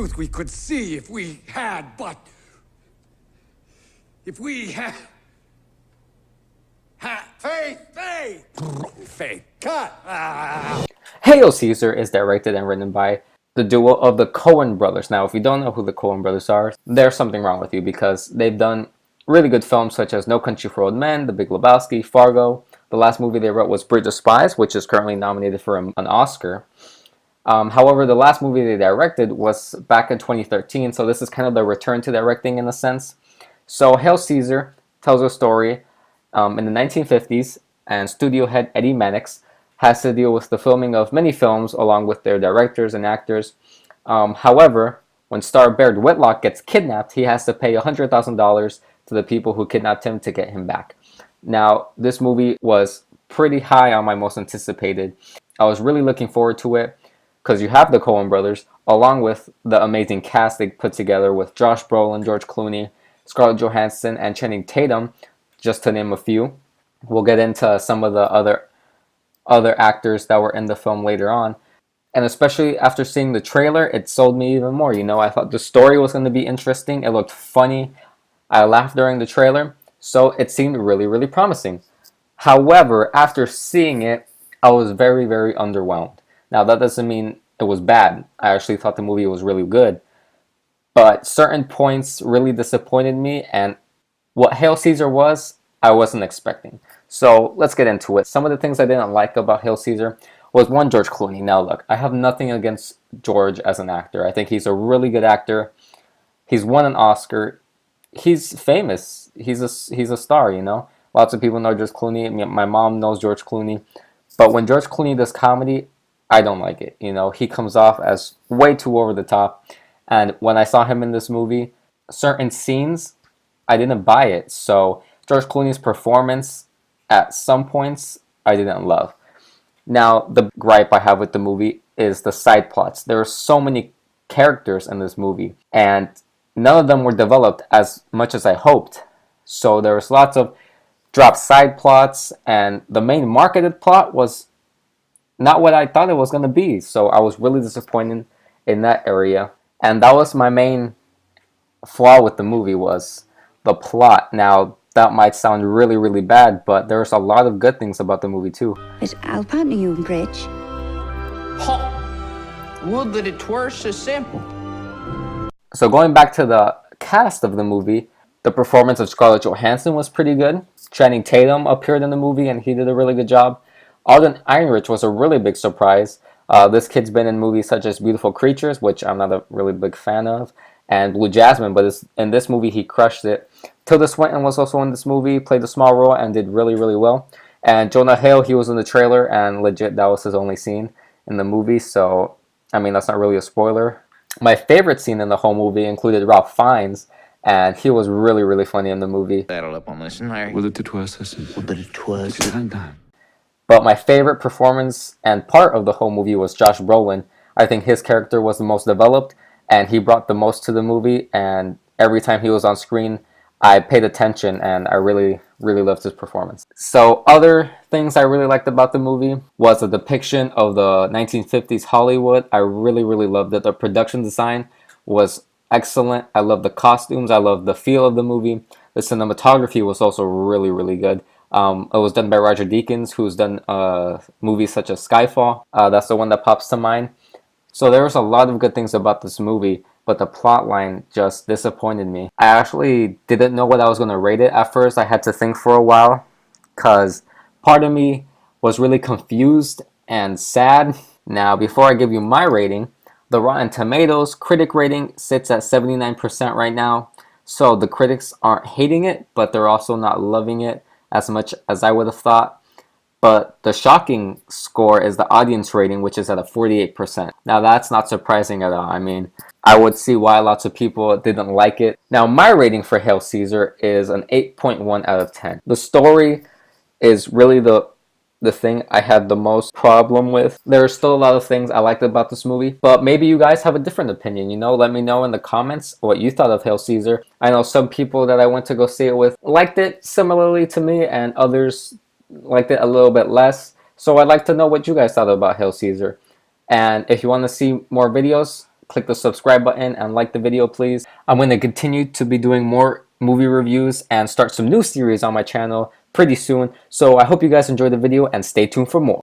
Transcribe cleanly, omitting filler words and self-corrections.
truth we could see if we had, but if we had faith. Cut. Hail Caesar is directed and written by the duo of the Coen brothers. Now, if you don't know who the Coen brothers are, there's something wrong with you, because they've done really good films such as No Country for Old Men, The Big Lebowski, Fargo. The last movie they wrote was Bridge of Spies, which is currently nominated for an Oscar. However, the last movie they directed was back in 2013, so this is kind of the return to directing in a sense. So Hail Caesar tells a story in the 1950s, and studio head Eddie Mannix has to deal with the filming of many films along with their directors and actors. However, when star Baird Whitlock gets kidnapped, he has to pay $100,000 to the people who kidnapped him to get him back. Now, this movie was pretty high on my most anticipated. I was really looking forward to it because you have the Coen brothers along with the amazing cast they put together with Josh Brolin, George Clooney, Scarlett Johansson, and Channing Tatum, just to name a few. We'll get into some of the other actors that were in the film later on. And especially after seeing the trailer, it sold me even more. You know, I thought the story was going to be interesting. It looked funny. I laughed during the trailer. So it seemed really, really promising. However, after seeing it, I was very, very underwhelmed. Now, that doesn't mean it was bad. I actually thought the movie was really good. But certain points really disappointed me. And what Hail Caesar was, I wasn't expecting. So let's get into it. Some of the things I didn't like about Hail Caesar was, one, George Clooney. Now look, I have nothing against George as an actor. I think he's a really good actor. He's won an Oscar. He's famous. He's a star, you know. Lots of people know George Clooney. My mom knows George Clooney. But when George Clooney does comedy, I don't like it. You know, he comes off as way too over the top. And when I saw him in this movie, certain scenes, I didn't buy it. So George Clooney's performance at some points I didn't love. Now, the gripe I have with the movie is the side plots. There are so many characters in this movie, and none of them were developed as much as I hoped. So there was lots of dropped side plots, and the main marketed plot was not what I thought it was going to be. So I was really disappointed in that area. And that was my main flaw with the movie, was the plot. Now, that might sound really, really bad, but there's a lot of good things about the movie too. I'll partner you in bridge. Would that it were so simple. So going back to the cast of the movie, the performance of Scarlett Johansson was pretty good. Channing Tatum appeared in the movie and he did a really good job. Alden Ehrenreich was a really big surprise. This kid's been in movies such as Beautiful Creatures, which I'm not a really big fan of, and Blue Jasmine, but in this movie he crushed it. Tilda Swinton was also in this movie, played a small role and did really, really well. And Jonah Hill, he was in the trailer, and legit that was his only scene in the movie, so I mean, that's not really a spoiler. My favorite scene in the whole movie included Ralph Fiennes, and he was really, really funny in the movie. Settle up on this, Larry. But my favorite performance and part of the whole movie was Josh Brolin. I think his character was the most developed, and he brought the most to the movie, and every time he was on screen, I paid attention, and I really, really loved his performance. So other things I really liked about the movie was the depiction of the 1950s Hollywood. I really, really loved it. The production design was excellent. I loved the costumes. I loved the feel of the movie. The cinematography was also really, really good. It was done by Roger Deakins, who's done movies such as Skyfall. That's the one that pops to mind. So there was a lot of good things about this movie, but the plot line just disappointed me. I actually didn't know what I was going to rate it at first. I had to think for a while because part of me was really confused and sad. Now, before I give you my rating, the Rotten Tomatoes critic rating sits at 79% right now. So the critics aren't hating it, but they're also not loving it as much as I would have thought. But the shocking score is the audience rating, which is at a 48%. Now, that's not surprising at all. I mean, I would see why lots of people didn't like it. Now, my rating for Hail Caesar is an 8.1 out of 10. The story is really the thing I had the most problem with. There are still a lot of things I liked about this movie, but maybe you guys have a different opinion, you know? Let me know in the comments what you thought of Hail Caesar. I know some people that I went to go see it with liked it similarly to me, and others liked it a little bit less. So I'd like to know what you guys thought about Hail Caesar. And if you want to see more videos, click the subscribe button and like the video, please. I'm going to continue to be doing more movie reviews and start some new series on my channel pretty soon. So I hope you guys enjoyed the video and stay tuned for more.